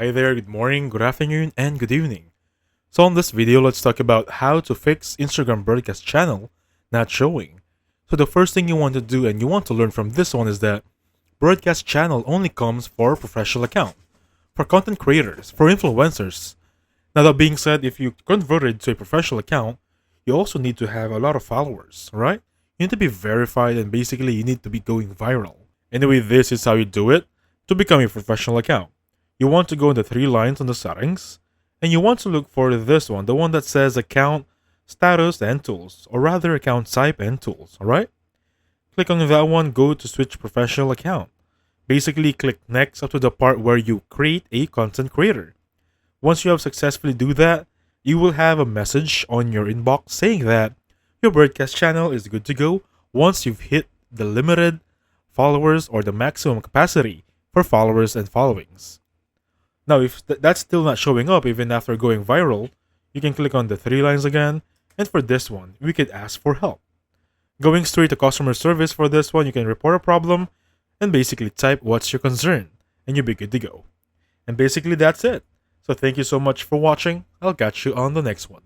Hi there, good morning, good afternoon, and good evening. So on this video, let's talk about how to fix Instagram broadcast channel not showing. So the first thing you want to do and you want to learn from this one is that broadcast channel only comes for professional account, for content creators, for influencers. Now that being said, if you converted to a professional account, you also need to have a lot of followers, right? You need to be verified and basically you need to be going viral. Anyway, this is how you do it to become a professional account. You want to go in the three lines on the settings, and you want to look for this one, the one that says account, status, and tools, or rather account type and tools, alright? Click on that one, go to switch professional account. Basically, click next up to the part where you create a content creator. Once you have successfully do that, you will have a message on your inbox saying that your broadcast channel is good to go once you've hit the limited followers or the maximum capacity for followers and followings. Now, if that's still not showing up even after going viral, you can click on the three lines again, and for this one, we could ask for help. Going straight to customer service for this one, you can report a problem and basically type what's your concern, and you'll be good to go. And basically that's it. So thank you so much for watching. I'll catch you on the next one.